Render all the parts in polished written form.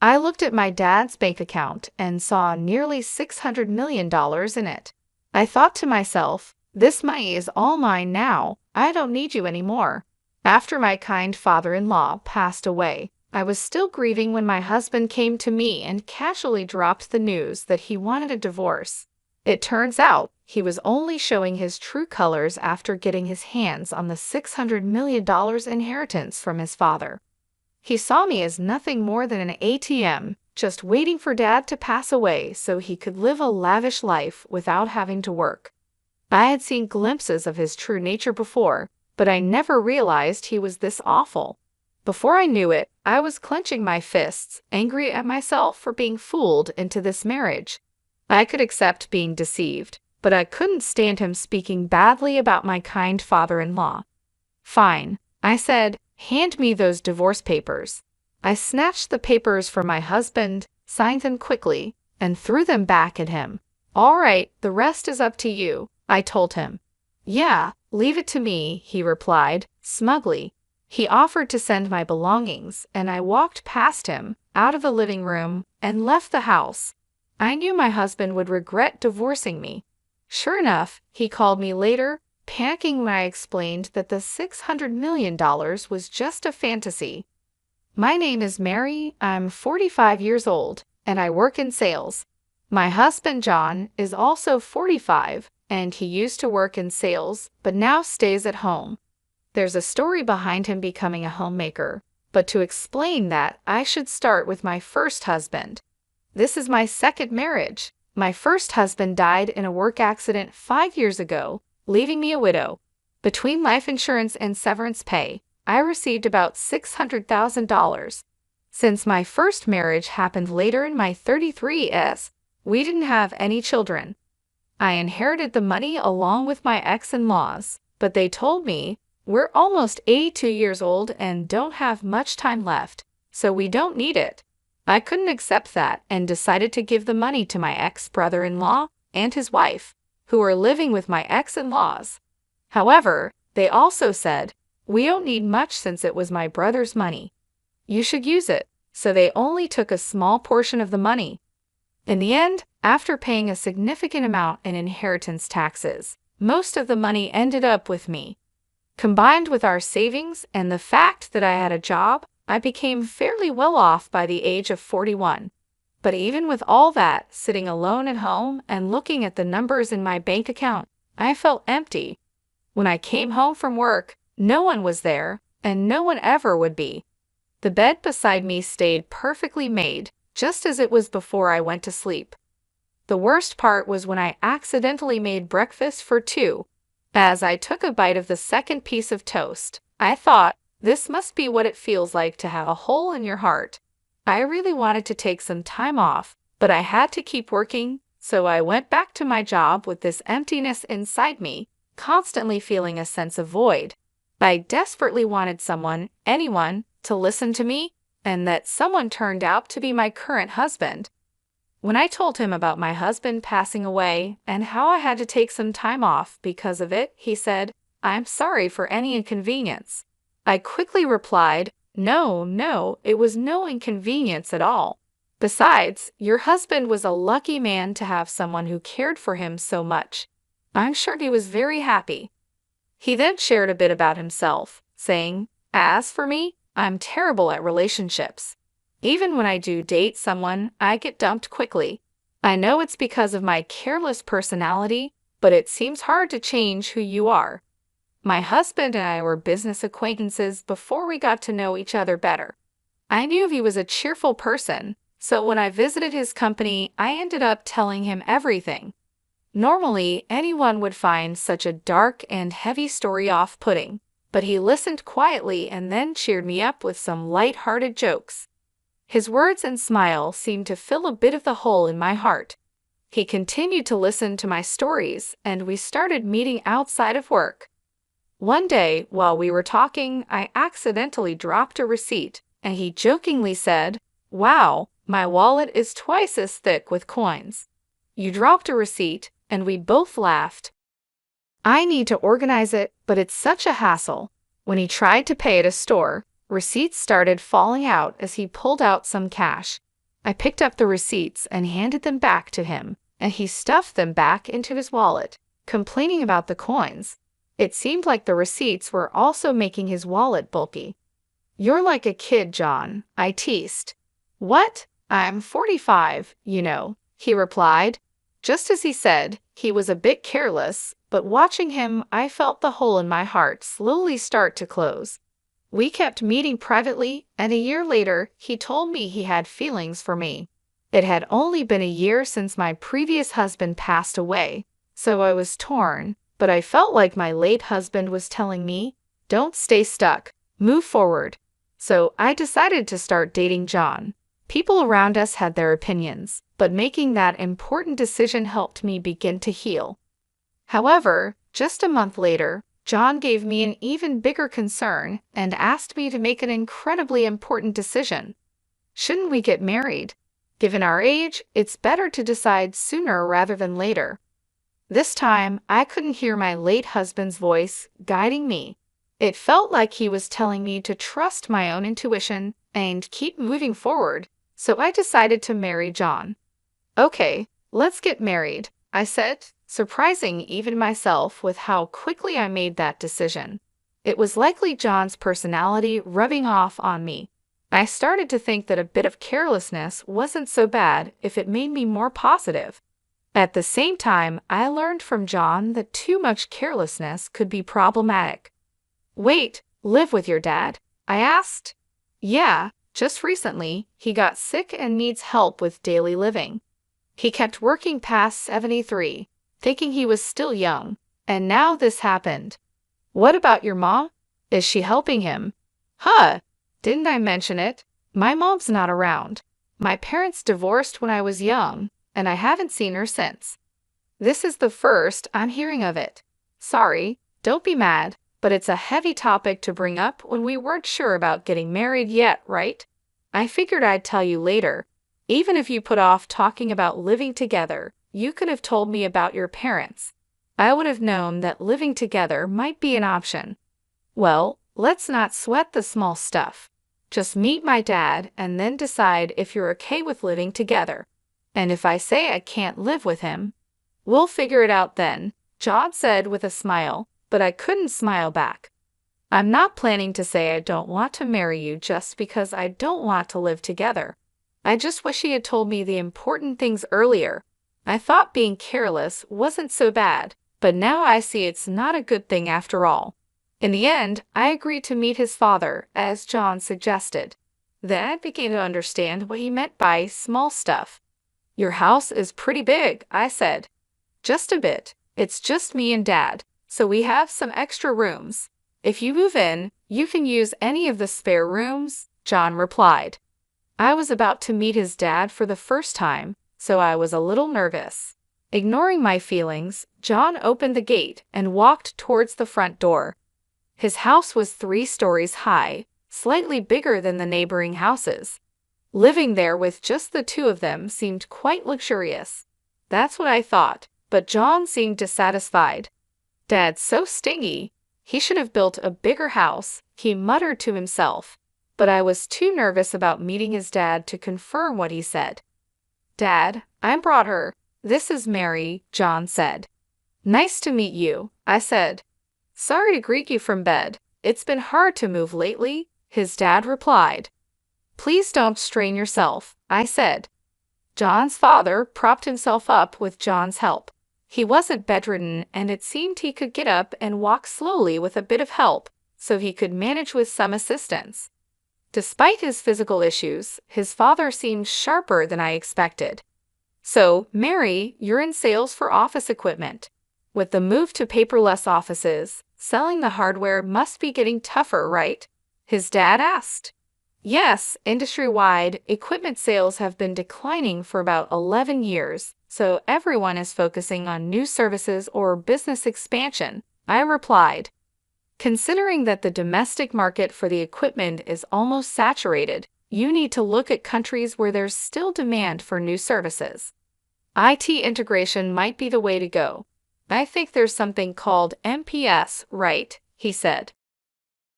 I looked at my dad's bank account and saw nearly $600 million in it. I thought to myself, this money is all mine now. I don't need you anymore. After my kind father-in-law passed away, I was still grieving when my husband came to me and casually dropped the news that he wanted a divorce. It turns out he was only showing his true colors after getting his hands on the $600 million inheritance from his father. He saw me as nothing more than an ATM, just waiting for Dad to pass away so he could live a lavish life without having to work. I had seen glimpses of his true nature before, but I never realized he was this awful. Before I knew it, I was clenching my fists, angry at myself for being fooled into this marriage. I could accept being deceived, but I couldn't stand him speaking badly about my kind father-in-law. Fine, I said, hand me those divorce papers. I snatched the papers from my husband, signed them quickly, and threw them back at him. All right, the rest is up to you, I told him. Yeah, leave it to me, he replied, smugly. He offered to send my belongings, and I walked past him, out of the living room, and left the house. I knew my husband would regret divorcing me. Sure enough, he called me later, panicking when I explained that the $600 million was just a fantasy. My name is Mary, I'm 45 years old, and I work in sales. My husband John is also 45, and he used to work in sales, but now stays at home. There's a story behind him becoming a homemaker, but to explain that, I should start with my first husband. This is my second marriage. My first husband died in a work accident 5 years ago, leaving me a widow. Between life insurance and severance pay, I received about $600,000. Since my first marriage happened later in my 33s, we didn't have any children. I inherited the money along with my ex-in-laws, but they told me, we're almost 82 years old and don't have much time left, so we don't need it. I couldn't accept that and decided to give the money to my ex-brother-in-law and his wife, who are living with my ex-in-laws. However, they also said, we don't need much since it was my brother's money. You should use it, so they only took a small portion of the money. In the end, after paying a significant amount in inheritance taxes, most of the money ended up with me. Combined with our savings and the fact that I had a job, I became fairly well off by the age of 41. But even with all that, sitting alone at home and looking at the numbers in my bank account, I felt empty. When I came home from work, no one was there, and no one ever would be. The bed beside me stayed perfectly made, just as it was before I went to sleep. The worst part was when I accidentally made breakfast for two. As I took a bite of the second piece of toast, I thought, this must be what it feels like to have a hole in your heart. I really wanted to take some time off, but I had to keep working, so I went back to my job with this emptiness inside me, constantly feeling a sense of void. I desperately wanted someone, anyone, to listen to me, and that someone turned out to be my current husband. When I told him about my husband passing away and how I had to take some time off because of it, he said, I'm sorry for any inconvenience. I quickly replied, No, it was no inconvenience at all. Besides, your husband was a lucky man to have someone who cared for him so much. I'm sure he was very happy. He then shared a bit about himself, saying, as for me, I'm terrible at relationships. Even when I do date someone, I get dumped quickly. I know it's because of my careless personality, but it seems hard to change who you are. My husband and I were business acquaintances before we got to know each other better. I knew he was a cheerful person, so when I visited his company, I ended up telling him everything. Normally, anyone would find such a dark and heavy story off-putting, but he listened quietly and then cheered me up with some light-hearted jokes. His words and smile seemed to fill a bit of the hole in my heart. He continued to listen to my stories, and we started meeting outside of work. One day, while we were talking, I accidentally dropped a receipt, and he jokingly said, Wow, my wallet is twice as thick with coins. You dropped a receipt, and we both laughed. I need to organize it, but it's such a hassle. When he tried to pay at a store, receipts started falling out as he pulled out some cash. I picked up the receipts and handed them back to him, and he stuffed them back into his wallet, complaining about the coins. It seemed like the receipts were also making his wallet bulky. "You're like a kid, John," I teased. "What? I'm 45, you know," he replied. Just as he said, he was a bit careless, but watching him, I felt the hole in my heart slowly start to close. We kept meeting privately, and a year later, he told me he had feelings for me. It had only been a year since my previous husband passed away, so I was torn, but I felt like my late husband was telling me, "Don't stay stuck, move forward." So I decided to start dating John. People around us had their opinions, but making that important decision helped me begin to heal. However, just a month later, John gave me an even bigger concern and asked me to make an incredibly important decision. Shouldn't we get married? Given our age, it's better to decide sooner rather than later. This time, I couldn't hear my late husband's voice guiding me. It felt like he was telling me to trust my own intuition and keep moving forward, so I decided to marry John. "Okay, let's get married," I said, surprising even myself with how quickly I made that decision. It was likely John's personality rubbing off on me. I started to think that a bit of carelessness wasn't so bad if it made me more positive. At the same time, I learned from John that too much carelessness could be problematic. "Wait, live with your dad?" I asked. "Yeah, just recently, he got sick and needs help with daily living. He kept working past 73, thinking he was still young, and now this happened." "What about your mom? Is she helping him?" "Huh, didn't I mention it? My mom's not around. My parents divorced when I was young, and I haven't seen her since. This is the first I'm hearing of it. Sorry, don't be mad, but it's a heavy topic to bring up when we weren't sure about getting married yet, right? I figured I'd tell you later. Even if you put off talking about living together, you could have told me about your parents. I would have known that living together might be an option." "Well, let's not sweat the small stuff. Just meet my dad and then decide if you're okay with living together. And if I say I can't live with him, we'll figure it out then," John said with a smile, but I couldn't smile back. "I'm not planning to say I don't want to marry you just because I don't want to live together. I just wish he had told me the important things earlier. I thought being careless wasn't so bad, but now I see it's not a good thing after all." In the end, I agreed to meet his father, as John suggested. Then I began to understand what he meant by small stuff. "Your house is pretty big," I said. "Just a bit. It's just me and Dad, so we have some extra rooms. If you move in, you can use any of the spare rooms," John replied. I was about to meet his dad for the first time, so I was a little nervous. Ignoring my feelings, John opened the gate and walked towards the front door. His house was 3 stories high, slightly bigger than the neighboring houses. Living there with just the two of them seemed quite luxurious. That's what I thought, but John seemed dissatisfied. "Dad's so stingy. He should have built a bigger house," he muttered to himself. But I was too nervous about meeting his dad to confirm what he said. "Dad, I brought her. This is Mary," John said. "Nice to meet you," I said. "Sorry to greet you from bed. It's been hard to move lately," his dad replied. "Please don't strain yourself," I said. John's father propped himself up with John's help. He wasn't bedridden, and it seemed he could get up and walk slowly with a bit of help, so he could manage with some assistance. Despite his physical issues, his father seemed sharper than I expected. "So, Mary, you're in sales for office equipment. With the move to paperless offices, selling the hardware must be getting tougher, right?" his dad asked. "Yes, industry-wide, equipment sales have been declining for about 11 years, so everyone is focusing on new services or business expansion," I replied. "Considering that the domestic market for the equipment is almost saturated, you need to look at countries where there's still demand for new services. IT integration might be the way to go. I think there's something called MPS, right?" he said.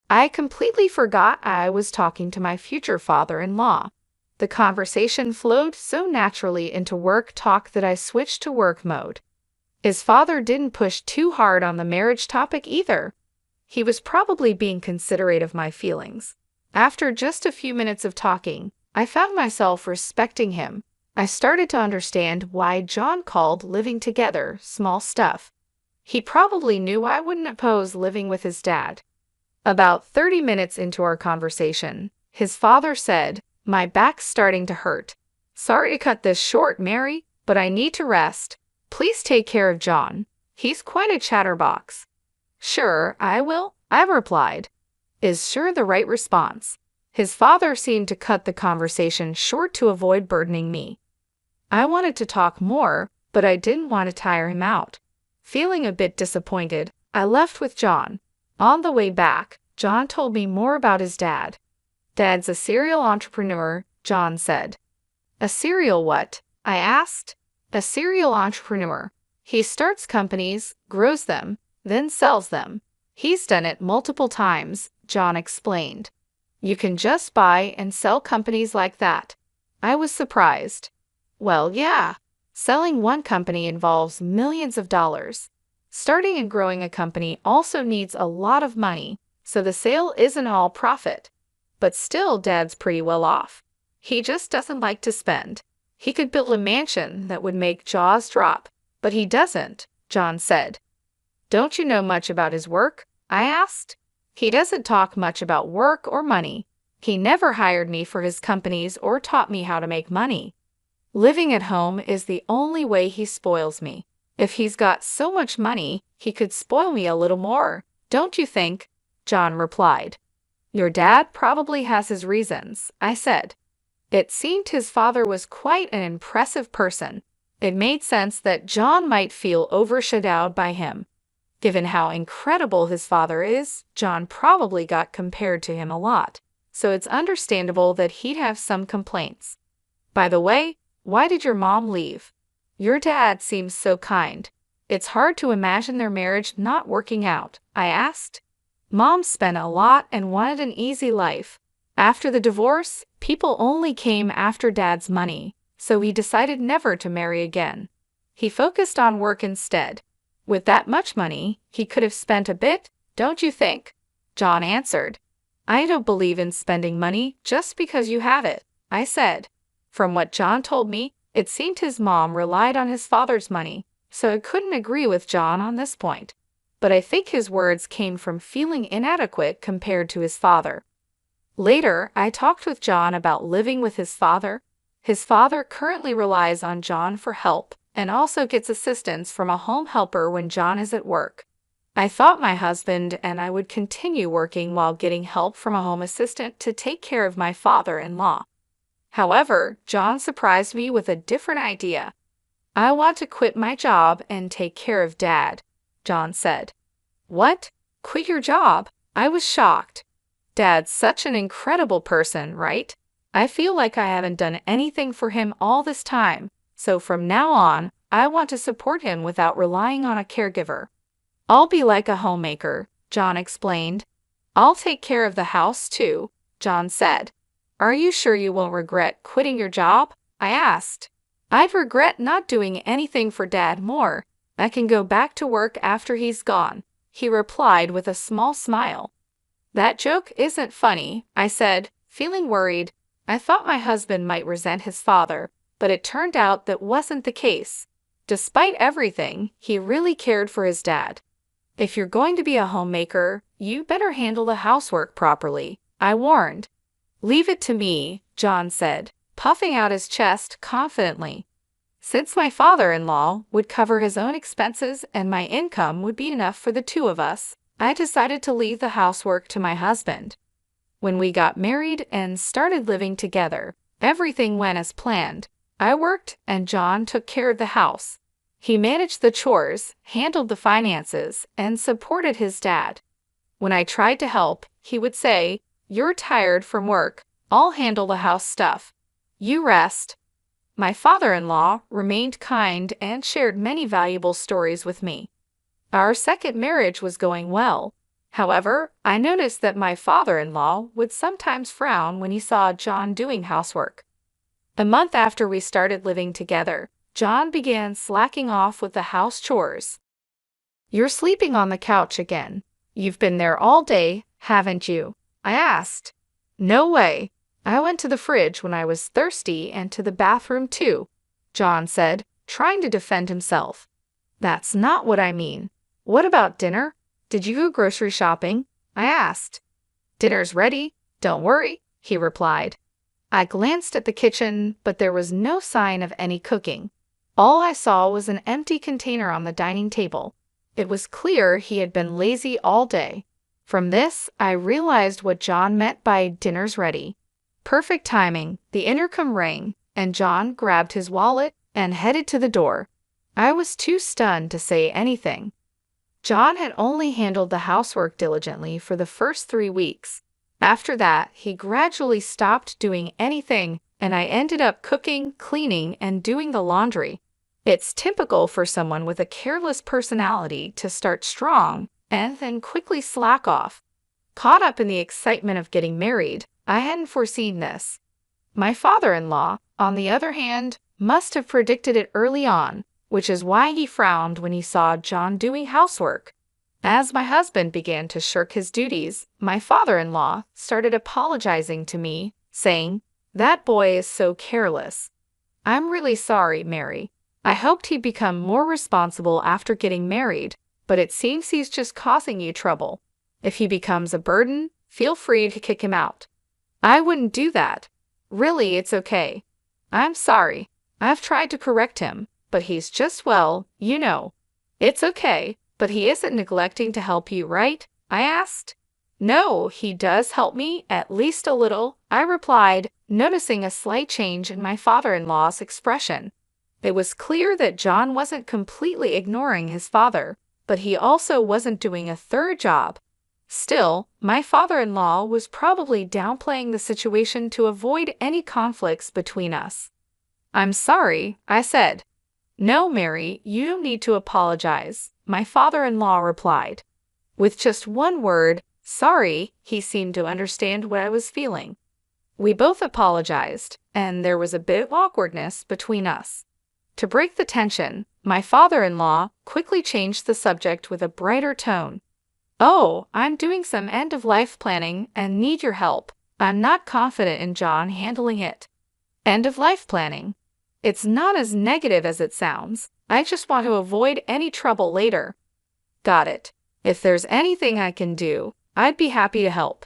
I completely forgot I was talking to my future father-in-law. The conversation flowed so naturally into work talk that I switched to work mode. His father didn't push too hard on the marriage topic either. He was probably being considerate of my feelings. After just a few minutes of talking, I found myself respecting him. I started to understand why John called living together small stuff. He probably knew I wouldn't oppose living with his dad. About 30 minutes into our conversation, his father said, "My back's starting to hurt. Sorry to cut this short, Mary, but I need to rest. Please take care of John. He's quite a chatterbox." "Sure, I will," I replied. Is sure the right response. His father seemed to cut the conversation short to avoid burdening me. I wanted to talk more, but I didn't want to tire him out. Feeling a bit disappointed, I left with John. On the way back, John told me more about his dad. "Dad's a serial entrepreneur," John said. "A serial what?" I asked. "A serial entrepreneur. He starts companies, grows them, then sells them. He's done it multiple times," John explained. "You can just buy and sell companies like that?" I was surprised. "Well, yeah. Selling one company involves millions of dollars. Starting and growing a company also needs a lot of money, so the sale isn't all profit. But still, Dad's pretty well off. He just doesn't like to spend. He could build a mansion that would make jaws drop, but he doesn't," John said. "Don't you know much about his work?" I asked. "He doesn't talk much about work or money. He never hired me for his companies or taught me how to make money. Living at home is the only way he spoils me. If he's got so much money, he could spoil me a little more, don't you think?" John replied. "Your dad probably has his reasons," I said. It seemed his father was quite an impressive person. It made sense that John might feel overshadowed by him. Given how incredible his father is, John probably got compared to him a lot, so it's understandable that he'd have some complaints. "By the way, why did your mom leave? Your dad seems so kind. It's hard to imagine their marriage not working out," I asked. "Mom spent a lot and wanted an easy life. After the divorce, people only came after Dad's money, so he decided never to marry again. He focused on work instead. With that much money, he could have spent a bit, don't you think?" John answered. "I don't believe in spending money just because you have it," I said. From what John told me, it seemed his mom relied on his father's money, so I couldn't agree with John on this point. But I think his words came from feeling inadequate compared to his father. Later, I talked with John about living with his father. His father currently relies on John for help and also gets assistance from a home helper when John is at work. I thought my husband and I would continue working while getting help from a home assistant to take care of my father-in-law. However, John surprised me with a different idea. "I want to quit my job and take care of Dad," John said. "What? Quit your job?" I was shocked. "Dad's such an incredible person, right? I feel like I haven't done anything for him all this time, so from now on, I want to support him without relying on a caregiver. I'll be like a homemaker," John explained. "I'll take care of the house too," John said. "Are you sure you won't regret quitting your job?" I asked. "I'd regret not doing anything for Dad more. I can go back to work after he's gone," he replied with a small smile. "That joke isn't funny," I said, feeling worried. I thought my husband might resent his father, but it turned out that wasn't the case. Despite everything, he really cared for his dad. "If you're going to be a homemaker, you better handle the housework properly," I warned. "Leave it to me," John said, puffing out his chest confidently. Since my father-in-law would cover his own expenses and my income would be enough for the two of us, I decided to leave the housework to my husband. When we got married and started living together, everything went as planned. I worked and John took care of the house. He managed the chores, handled the finances, and supported his dad. When I tried to help, he would say, "You're tired from work. I'll handle the house stuff. You rest." My father-in-law remained kind and shared many valuable stories with me. Our second marriage was going well. However, I noticed that my father-in-law would sometimes frown when he saw John doing housework. A month after we started living together, John began slacking off with the house chores. "You're sleeping on the couch again. You've been there all day, haven't you?" I asked. "No way. I went to the fridge when I was thirsty and to the bathroom too," John said, trying to defend himself. "That's not what I mean. What about dinner? Did you go grocery shopping?" I asked. "Dinner's ready. Don't worry," he replied. I glanced at the kitchen, but there was no sign of any cooking. All I saw was an empty container on the dining table. It was clear he had been lazy all day. From this, I realized what John meant by "dinner's ready." Perfect timing, the intercom rang, and John grabbed his wallet and headed to the door. I was too stunned to say anything. John had only handled the housework diligently for the first 3 weeks. After that, he gradually stopped doing anything, and I ended up cooking, cleaning, and doing the laundry. It's typical for someone with a careless personality to start strong and then quickly slack off. Caught up in the excitement of getting married, I hadn't foreseen this. My father-in-law, on the other hand, must have predicted it early on, which is why he frowned when he saw John doing housework. As my husband began to shirk his duties, my father-in-law started apologizing to me, saying, "That boy is so careless." "I'm really sorry, Mary. I hoped he'd become more responsible after getting married, but it seems he's just causing you trouble. If he becomes a burden, feel free to kick him out." "I wouldn't do that. Really, it's okay." "I'm sorry. I've tried to correct him, but he's just, well, you know." "It's okay. But he isn't neglecting to help you, right?" I asked. "No, he does help me, at least a little," I replied, noticing a slight change in my father-in-law's expression. It was clear that John wasn't completely ignoring his father, but he also wasn't doing a third job. Still, my father-in-law was probably downplaying the situation to avoid any conflicts between us. "I'm sorry," I said. "No, Mary, you don't need to apologize," my father-in-law replied. With just one word, "sorry," he seemed to understand what I was feeling. We both apologized, and there was a bit of awkwardness between us. To break the tension, my father-in-law quickly changed the subject with a brighter tone. "Oh, I'm doing some end-of-life planning and need your help. I'm not confident in John handling it." "End-of-life planning? It's not as negative as it sounds. I just want to avoid any trouble later." "Got it. If there's anything I can do, I'd be happy to help."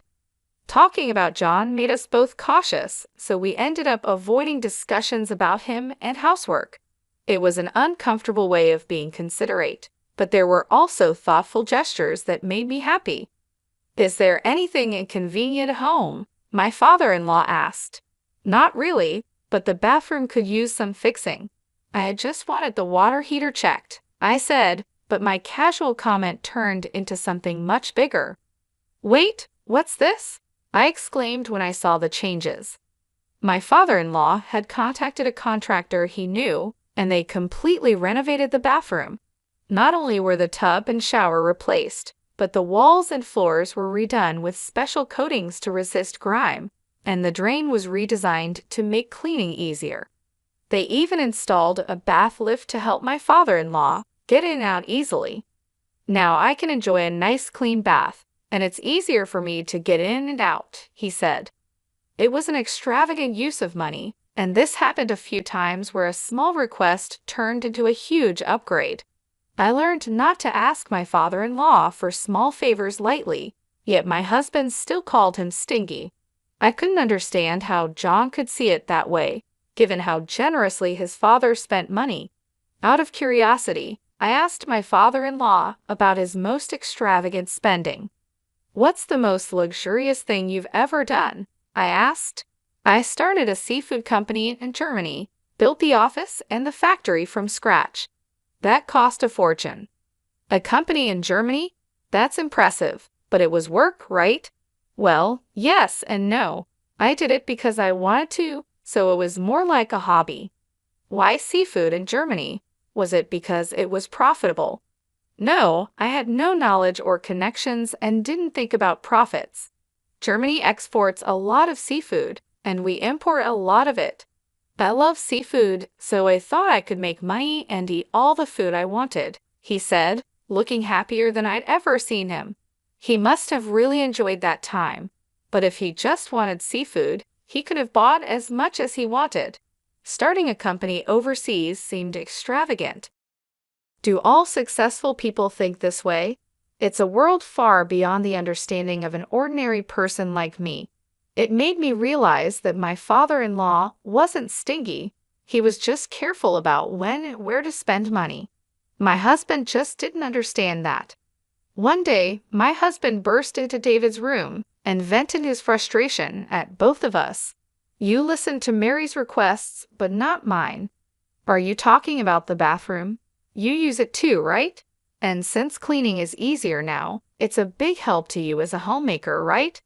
Talking about John made us both cautious, so we ended up avoiding discussions about him and housework. It was an uncomfortable way of being considerate, but there were also thoughtful gestures that made me happy. "Is there anything inconvenient at home?" my father-in-law asked. "Not really, but the bathroom could use some fixing." I had just wanted the water heater checked, I said, but my casual comment turned into something much bigger. "Wait, what's this?" I exclaimed when I saw the changes. My father-in-law had contacted a contractor he knew, and they completely renovated the bathroom. Not only were the tub and shower replaced, but the walls and floors were redone with special coatings to resist grime, and the drain was redesigned to make cleaning easier. They even installed a bath lift to help my father-in-law get in and out easily. "Now I can enjoy a nice clean bath, and it's easier for me to get in and out," he said. It was an extravagant use of money, and this happened a few times where a small request turned into a huge upgrade. I learned not to ask my father-in-law for small favors lightly, yet my husband still called him stingy. I couldn't understand how John could see it that way, given how generously his father spent money. Out of curiosity, I asked my father-in-law about his most extravagant spending. "What's the most luxurious thing you've ever done?" I asked. "I started a seafood company in Germany, built the office and the factory from scratch. That cost a fortune." "A company in Germany? That's impressive, but it was work, right?" "Well, yes and no. I did it because I wanted to, so it was more like a hobby." "Why seafood in Germany? Was it because it was profitable?" "No, I had no knowledge or connections and didn't think about profits. Germany exports a lot of seafood, and we import a lot of it. I love seafood, so I thought I could make money and eat all the food I wanted, he said, looking happier than I'd ever seen him. He must have really enjoyed that time, but if he just wanted seafood, he could have bought as much as he wanted. Starting a company overseas seemed extravagant. Do all successful people think this way? It's a world far beyond the understanding of an ordinary person like me. It made me realize that my father-in-law wasn't stingy. He was just careful about when and where to spend money. My husband just didn't understand that. One day, my husband burst into David's room and vented his frustration at both of us. You listened to Mary's requests, but not mine. Are you talking about the bathroom? You use it too, right? And since cleaning is easier now, it's a big help to you as a homemaker, right?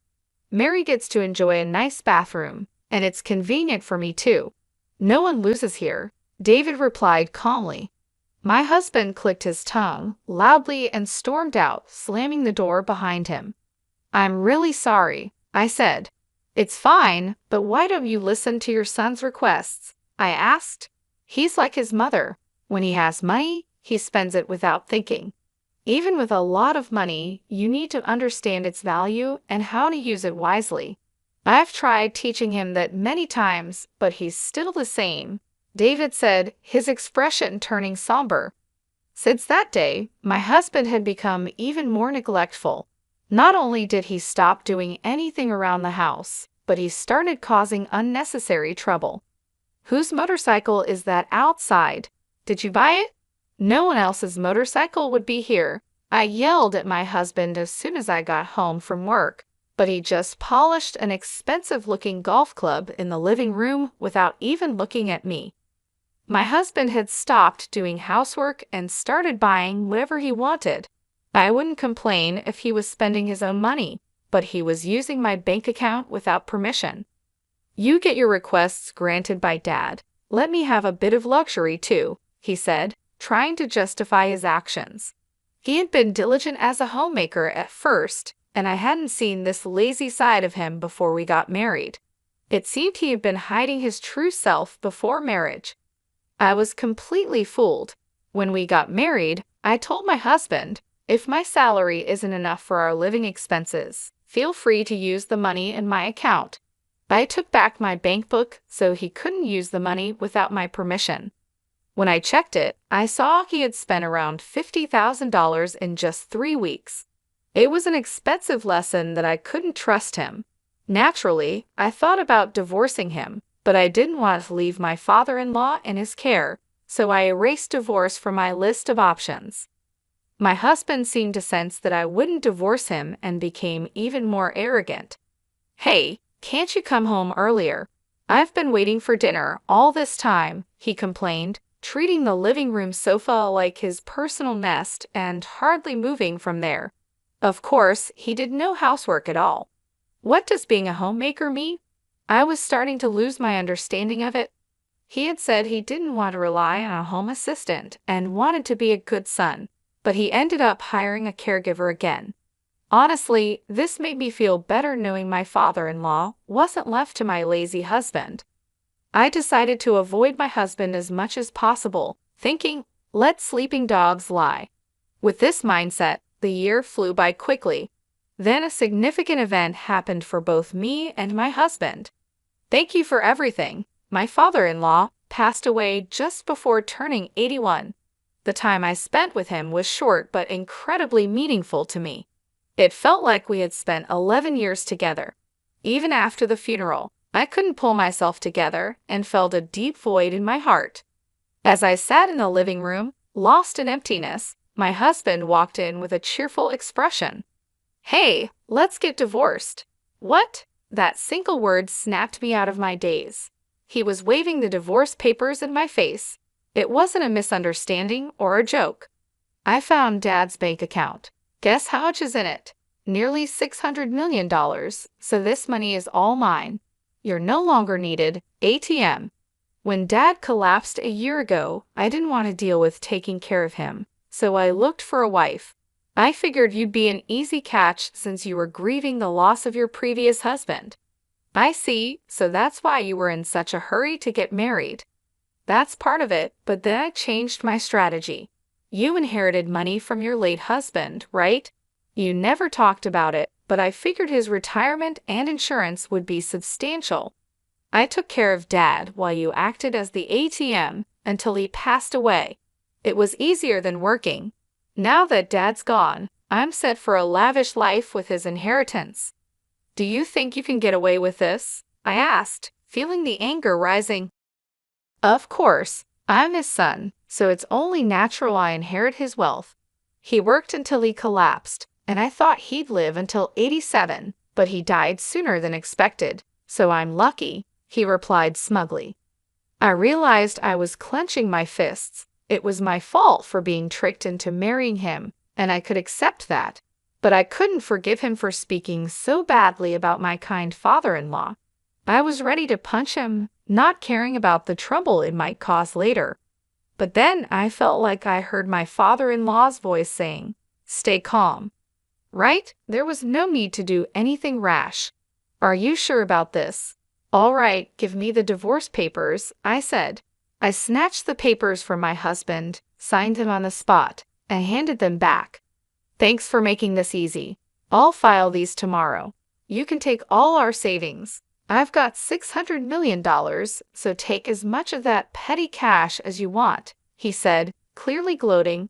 Mary gets to enjoy a nice bathroom, and it's convenient for me too. No one loses here, David replied calmly. My husband clicked his tongue loudly and stormed out, slamming the door behind him. I'm really sorry, I said. It's fine, but why don't you listen to your son's requests? I asked. He's like his mother. When he has money, he spends it without thinking. Even with a lot of money, you need to understand its value and how to use it wisely. I've tried teaching him that many times, but he's still the same, David said, his expression turning somber. Since that day, my husband had become even more neglectful. Not only did he stop doing anything around the house, but he started causing unnecessary trouble. Whose motorcycle is that outside? Did you buy it? No one else's motorcycle would be here. I yelled at my husband as soon as I got home from work, but he just polished an expensive-looking golf club in the living room without even looking at me. My husband had stopped doing housework and started buying whatever he wanted. I wouldn't complain if he was spending his own money, but he was using my bank account without permission. You get your requests granted by Dad. Let me have a bit of luxury too, he said, trying to justify his actions. He had been diligent as a homemaker at first, and I hadn't seen this lazy side of him before we got married. It seemed he had been hiding his true self before marriage. I was completely fooled. When we got married, I told my husband, if my salary isn't enough for our living expenses, feel free to use the money in my account. I took back my bank book so he couldn't use the money without my permission. When I checked it, I saw he had spent around $50,000 in just 3 weeks. It was an expensive lesson that I couldn't trust him. Naturally, I thought about divorcing him, but I didn't want to leave my father-in-law in his care, so I erased divorce from my list of options. My husband seemed to sense that I wouldn't divorce him and became even more arrogant. Hey, can't you come home earlier? I've been waiting for dinner all this time, he complained, treating the living room sofa like his personal nest and hardly moving from there. Of course, he did no housework at all. What does being a homemaker mean? I was starting to lose my understanding of it. He had said he didn't want to rely on a home assistant and wanted to be a good son, but he ended up hiring a caregiver again. Honestly, this made me feel better knowing my father-in-law wasn't left to my lazy husband. I decided to avoid my husband as much as possible, thinking, let sleeping dogs lie. With this mindset, the year flew by quickly. Then a significant event happened for both me and my husband. Thank you for everything. My father-in-law passed away just before turning 81. The time I spent with him was short but incredibly meaningful to me. It felt like we had spent 11 years together. Even after the funeral, I couldn't pull myself together and felt a deep void in my heart. As I sat in the living room, lost in emptiness, my husband walked in with a cheerful expression. Hey, let's get divorced. What? That single word snapped me out of my daze. He was waving the divorce papers in my face. It wasn't a misunderstanding or a joke. I found Dad's bank account. Guess how much is in it? Nearly $600 million, so this money is all mine. You're no longer needed, ATM. When Dad collapsed a year ago, I didn't want to deal with taking care of him, so I looked for a wife. I figured you'd be an easy catch since you were grieving the loss of your previous husband. I see, so that's why you were in such a hurry to get married. That's part of it, but then I changed my strategy. You inherited money from your late husband, right? You never talked about it, but I figured his retirement and insurance would be substantial. I took care of Dad while you acted as the ATM until he passed away. It was easier than working. Now that Dad's gone, I'm set for a lavish life with his inheritance. Do you think you can get away with this? I asked, feeling the anger rising. Of course, I'm his son, so it's only natural I inherit his wealth. He worked until he collapsed, and I thought he'd live until 87, but he died sooner than expected, so I'm lucky, he replied smugly. I realized I was clenching my fists. It was my fault for being tricked into marrying him, and I could accept that. But I couldn't forgive him for speaking so badly about my kind father-in-law. I was ready to punch him, not caring about the trouble it might cause later. But then I felt like I heard my father-in-law's voice saying, "Stay calm." Right? There was no need to do anything rash. Are you sure about this? All right, give me the divorce papers, I said. I snatched the papers from my husband, signed them on the spot, and handed them back. Thanks for making this easy. I'll file these tomorrow. You can take all our savings. I've got $600 million, so take as much of that petty cash as you want, he said, clearly gloating.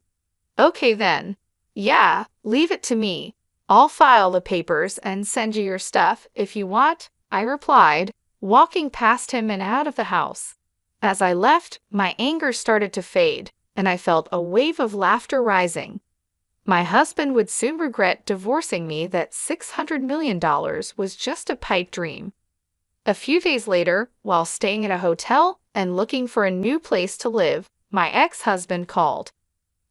Okay then. Yeah, leave it to me. I'll file the papers and send you your stuff if you want, I replied, walking past him and out of the house. As I left, my anger started to fade, and I felt a wave of laughter rising. My husband would soon regret divorcing me. That $600 million was just a pipe dream. A few days later, while staying at a hotel and looking for a new place to live, my ex-husband called.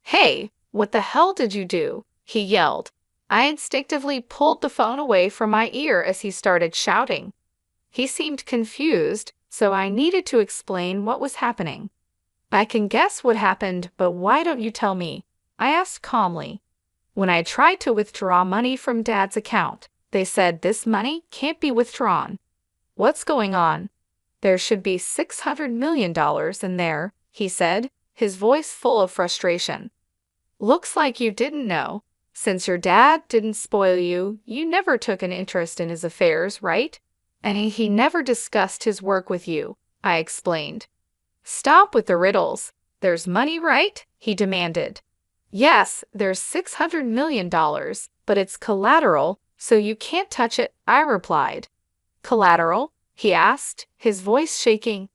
Hey, what the hell did you do? He yelled. I instinctively pulled the phone away from my ear as he started shouting. He seemed confused, so I needed to explain what was happening. I can guess what happened, but why don't you tell me? I asked calmly. When I tried to withdraw money from Dad's account, they said this money can't be withdrawn. What's going on? There should be $600 million in there, he said, his voice full of frustration. Looks like you didn't know. Since your dad didn't spoil you, you never took an interest in his affairs, right? And he never discussed his work with you, I explained. Stop with the riddles. There's money, right? He demanded. Yes, there's $600 million, but it's collateral, so you can't touch it, I replied. Collateral? He asked, his voice shaking.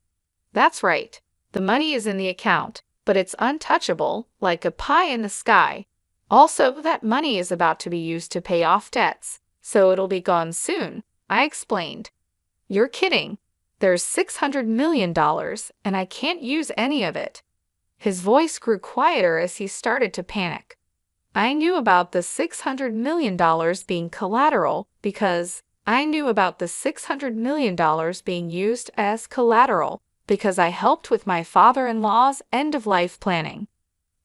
That's right. The money is in the account, but it's untouchable, like a pie in the sky. Also, that money is about to be used to pay off debts, so it'll be gone soon, I explained. You're kidding. There's $600 million, and I can't use any of it. His voice grew quieter as he started to panic. I knew about the $600 million being collateral because I knew about the $600 million being used as collateral because I helped with my father-in-law's end-of-life planning.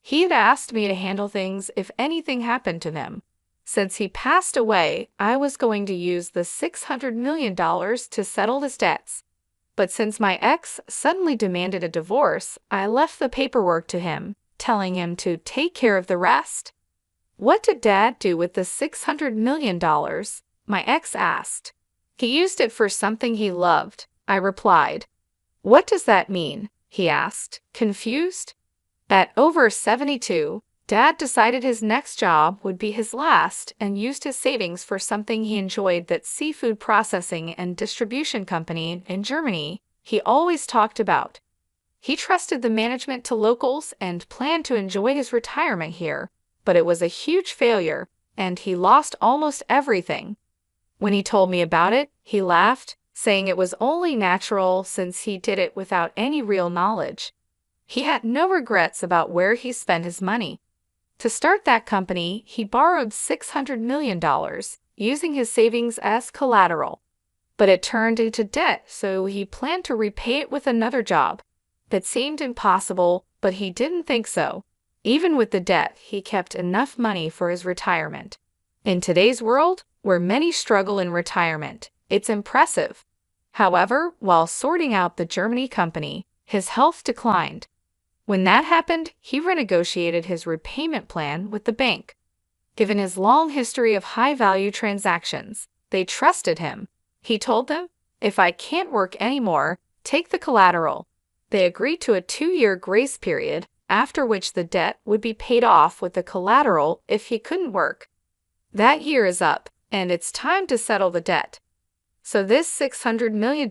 He had asked me to handle things if anything happened to him. Since he passed away, I was going to use the $600 million to settle his debts. But since my ex suddenly demanded a divorce, I left the paperwork to him, telling him to take care of the rest. What did Dad do with the $600 million? My ex asked. He used it for something he loved, I replied. What does that mean? He asked, confused. At over 72, Dad decided his next job would be his last and used his savings for something he enjoyed, that seafood processing and distribution company in Germany he always talked about. He trusted the management to locals and planned to enjoy his retirement here, but it was a huge failure, and he lost almost everything. When he told me about it, he laughed, saying it was only natural since he did it without any real knowledge. He had no regrets about where he spent his money. To start that company, he borrowed $600 million, using his savings as collateral. But it turned into debt, so he planned to repay it with another job. That seemed impossible, but he didn't think so. Even with the debt, he kept enough money for his retirement. In today's world, where many struggle in retirement, it's impressive. However, while sorting out the Germany company, his health declined. When that happened, he renegotiated his repayment plan with the bank. Given his long history of high-value transactions, they trusted him. He told them, "If I can't work anymore, take the collateral." They agreed to a 2-year grace period, after which the debt would be paid off with the collateral if he couldn't work. That year is up, and it's time to settle the debt. So this $600 million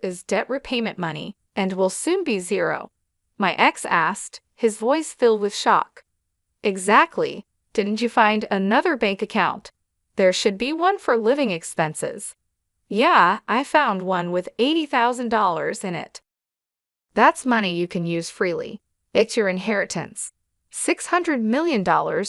is debt repayment money, and will soon be zero. My ex asked, his voice filled with shock. Exactly. Didn't you find another bank account? There should be one for living expenses. Yeah, I found one with $80,000 in it. That's money you can use freely. It's your inheritance. $600 million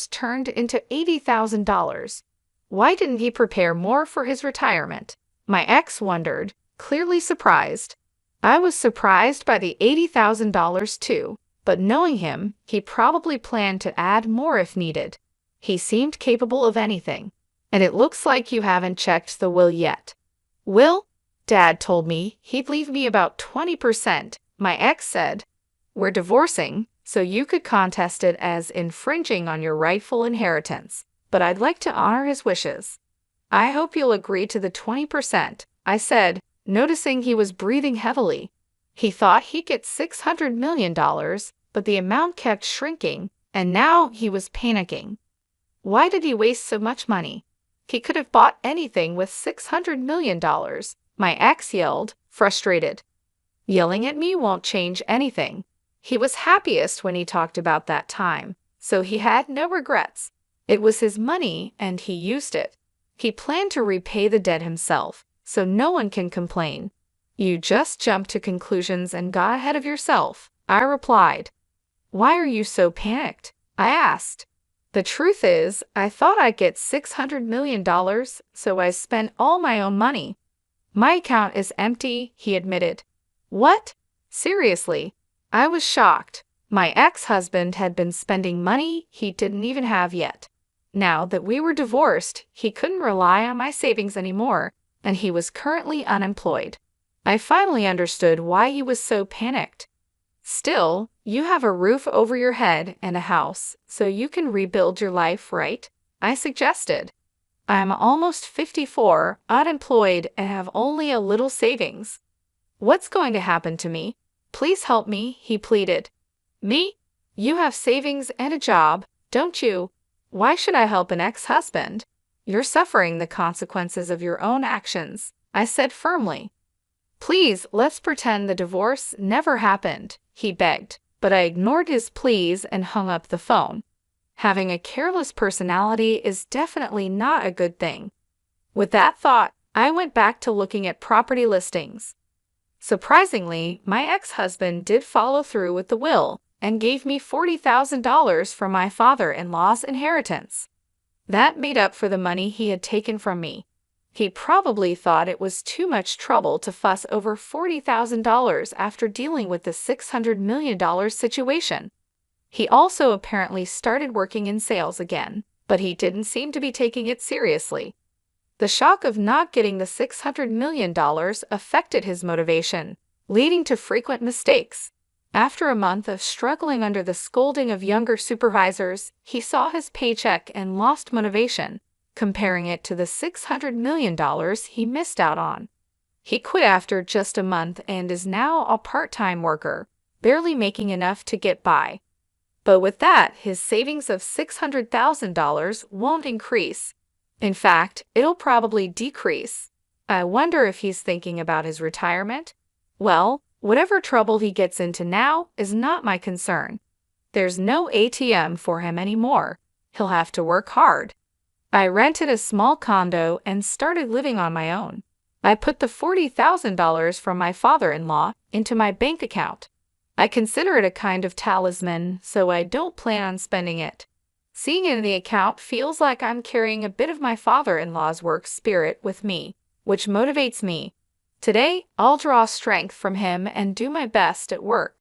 turned into $80,000. Why didn't he prepare more for his retirement? My ex wondered, clearly surprised. I was surprised by the $80,000 too, but knowing him, he probably planned to add more if needed. He seemed capable of anything. And it looks like you haven't checked the will yet. Will? Dad told me he'd leave me about 20%, my ex said. We're divorcing, so you could contest it as infringing on your rightful inheritance, but I'd like to honor his wishes. I hope you'll agree to the 20%, I said, noticing he was breathing heavily. He thought he'd get $600 million, but the amount kept shrinking, and now he was panicking. Why did he waste so much money? He could have bought anything with $600 million, my ex yelled, frustrated. Yelling at me won't change anything. He was happiest when he talked about that time, so he had no regrets. It was his money, and he used it. He planned to repay the debt himself, so no one can complain. You just jumped to conclusions and got ahead of yourself, I replied. Why are you so panicked? I asked. The truth is, I thought I'd get $600 million, so I spent all my own money. My account is empty, he admitted. What? Seriously? I was shocked. My ex-husband had been spending money he didn't even have yet. Now that we were divorced, he couldn't rely on my savings anymore, and he was currently unemployed. I finally understood why he was so panicked. Still, you have a roof over your head and a house, so you can rebuild your life, right? I suggested. I'm almost 54, unemployed, and have only a little savings. What's going to happen to me? Please help me, he pleaded. Me? You have savings and a job, don't you? Why should I help an ex-husband? You're suffering the consequences of your own actions, I said firmly. Please, let's pretend the divorce never happened, he begged, but I ignored his pleas and hung up the phone. Having a careless personality is definitely not a good thing. With that thought, I went back to looking at property listings. Surprisingly, my ex-husband did follow through with the will and gave me $40,000 from my father-in-law's inheritance. That made up for the money he had taken from me. He probably thought it was too much trouble to fuss over $40,000 after dealing with the $600 million situation. He also apparently started working in sales again, but he didn't seem to be taking it seriously. The shock of not getting the $600 million affected his motivation, leading to frequent mistakes. After a month of struggling under the scolding of younger supervisors, he saw his paycheck and lost motivation, comparing it to the $600 million he missed out on. He quit after just a month and is now a part-time worker, barely making enough to get by. But with that, his savings of $600,000 won't increase. In fact, it'll probably decrease. I wonder if he's thinking about his retirement? Well, whatever trouble he gets into now is not my concern. There's no ATM for him anymore. He'll have to work hard. I rented a small condo and started living on my own. I put the $40,000 from my father-in-law into my bank account. I consider it a kind of talisman, so I don't plan on spending it. Seeing it in the account feels like I'm carrying a bit of my father-in-law's work spirit with me, which motivates me. Today, I'll draw strength from him and do my best at work.